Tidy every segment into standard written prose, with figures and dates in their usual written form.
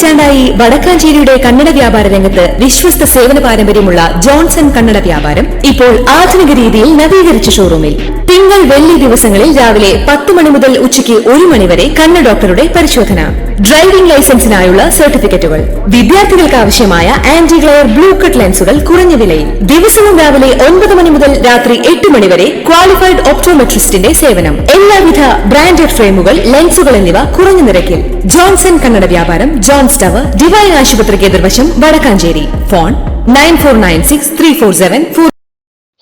പതിറ്റാണ്ടായി വടക്കാഞ്ചേരിയുടെ കന്നഡ വ്യാപാര രംഗത്ത് വിശ്വസ്ത സേവന പാരമ്പര്യമുള്ള ജോൺസൺ കന്നഡ വ്യാപാരം ഇപ്പോൾ ആധുനിക രീതിയിൽ നവീകരിച്ച ഷോറൂമിൽ തിങ്കൾ വെള്ളി ദിവസങ്ങളിൽ രാവിലെ 10 മണി മുതൽ ഉച്ചയ്ക്ക് 1 മണി വരെ കണ്ണ് ഡോക്ടറുടെ പരിശോധന, ഡ്രൈവിംഗ് ലൈസൻസിനായുള്ള സർട്ടിഫിക്കറ്റുകൾ, വിദ്യാർത്ഥികൾക്ക് ആവശ്യമായ ആന്റി ഗ്ലെയർ ബ്ലൂ കട്ട് ലെൻസുകൾ കുറഞ്ഞ വിലയിൽ, ദിവസവും രാവിലെ 9 മണി മുതൽ രാത്രി 8 മണി വരെ ക്വാളിഫൈഡ് ഒപ്റ്റോമെട്രിസ്റ്റിന്റെ സേവനം, എല്ലാവിധ ബ്രാൻഡഡ് ഫ്രെയിമുകൾ, ലെൻസുകൾ എന്നിവ കുറഞ്ഞ നിരക്കിൽ. ജോൺസൺ കന്നഡ വ്യാപാരം, ജോൺസ് ടവർ, ഡിവൈൻ ആശുപത്രിക്ക് എതിർവശം, വടക്കാഞ്ചേരി. ഫോൺ 94963474.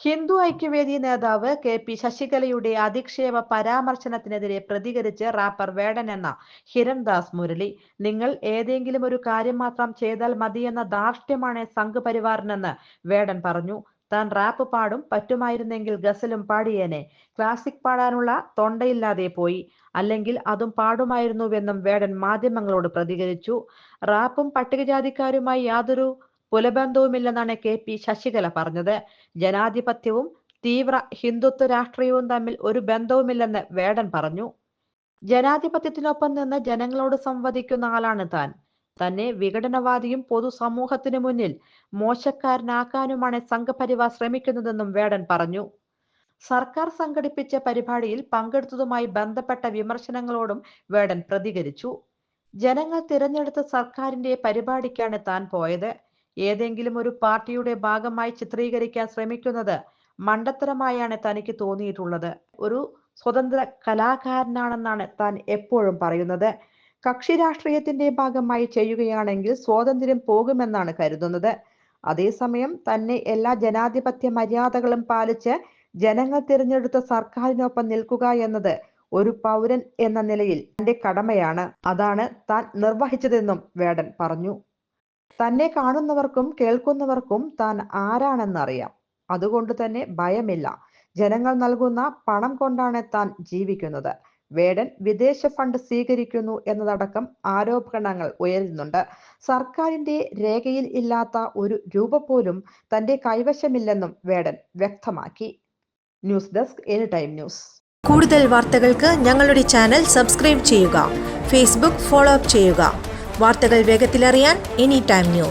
ഹിന്ദു ഐക്യവേദി നേതാവ് കെ.പി. ശശികലയുടെ അധിക്ഷേപ പരാമർശനത്തിനെതിരെ പ്രതികരിച്ച് റാപ്പർ വേടൻ എന്ന ഹിരൺദാസ് മുരളി. നിങ്ങൾ ഏതെങ്കിലും ഒരു കാര്യം മാത്രം ചെയ്താൽ മതിയെന്ന ധാർഷ്ട്യമാണ് സംഘ് പരിവാറിനെന്ന് വേടൻ പറഞ്ഞു. താൻ റാപ്പ് പാടും, പറ്റുമായിരുന്നെങ്കിൽ ഗസലും പാടിയേനെ. ക്ലാസിക് പാടാനുള്ള തൊണ്ടയില്ലാതെ പോയി, അല്ലെങ്കിൽ അതും പാടുമായിരുന്നുവെന്നും വേടൻ മാധ്യമങ്ങളോട് പ്രതികരിച്ചു. റാപ്പും പട്ടികജാതിക്കാരുമായി യാതൊരു പുലബന്ധവുമില്ലെന്നാണ് കെ.പി. ശശികല പറഞ്ഞത്. ജനാധിപത്യവും തീവ്ര ഹിന്ദുത്വ രാഷ്ട്രീയവും തമ്മിൽ ഒരു ബന്ധവുമില്ലെന്ന് വേടൻ പറഞ്ഞു. ജനാധിപത്യത്തിനൊപ്പം നിന്ന് ജനങ്ങളോട് സംവദിക്കുന്ന ആളാണ് താൻ. തന്നെ വിഘടനവാദിയും പൊതുസമൂഹത്തിനു മുന്നിൽ മോശക്കാരനാക്കാനുമാണ് സംഘപരിവാർ ശ്രമിക്കുന്നതെന്നും വേടൻ പറഞ്ഞു. സർക്കാർ സംഘടിപ്പിച്ച പരിപാടിയിൽ പങ്കെടുത്തതുമായി ബന്ധപ്പെട്ട വിമർശനങ്ങളോടും വേടൻ പ്രതികരിച്ചു. ജനങ്ങൾ തിരഞ്ഞെടുത്ത സർക്കാരിന്റെ പരിപാടിക്കാണ് താൻ പോയത്. ഏതെങ്കിലും ഒരു പാർട്ടിയുടെ ഭാഗമായി ചിത്രീകരിക്കാൻ ശ്രമിക്കുന്നത് മണ്ടത്തരമായാണ് തനിക്ക് തോന്നിയിട്ടുള്ളത്. ഒരു സ്വതന്ത്ര കലാകാരനാണെന്നാണ് താൻ എപ്പോഴും പറയുന്നത്. കക്ഷി രാഷ്ട്രീയത്തിന്റെ ഭാഗമായി ചെയ്യുകയാണെങ്കിൽ സ്വാതന്ത്ര്യം പോകുമെന്നാണ് കരുതുന്നത്. അതേസമയം തന്നെ എല്ലാ ജനാധിപത്യ മര്യാദകളും പാലിച്ച് ജനങ്ങൾ തിരഞ്ഞെടുത്ത സർക്കാരിനൊപ്പം നിൽക്കുക എന്നത് ഒരു പൗരൻ എന്ന നിലയിൽ തന്റെ കടമയാണ്. അതാണ് താൻ നിർവഹിച്ചതെന്നും വേടൻ പറഞ്ഞു. തന്നെ കാണുന്നവർക്കും കേൾക്കുന്നവർക്കും താൻ ആരാണെന്നറിയാം. അതുകൊണ്ട് തന്നെ ഭയമില്ല. ജനങ്ങൾ നൽകുന്ന പണം കൊണ്ടാണ് താൻ ജീവിക്കുന്നത്. വേടൻ വിദേശ ഫണ്ട് സ്വീകരിക്കുന്നു എന്നതടക്കം ആരോപണങ്ങൾ ഉയരുന്നുണ്ട്. സർക്കാരിന്റെ രേഖയിൽ ഇല്ലാത്ത ഒരു രൂപ പോലും തന്റെ കൈവശമില്ലെന്നും വേടൻ വ്യക്തമാക്കി. News desk any time news. കൂടുതൽ വാർത്തകൾക്ക് ഞങ്ങളുടെ ചാനൽ സബ്സ്ക്രൈബ് ചെയ്യുക. ഫേസ്ബുക്ക് ഫോളോ അപ്പ് ചെയ്യുക. വാർത്തകൾ വേഗത്തിലറിയാൻ എനി ടൈം ന്യൂസ്.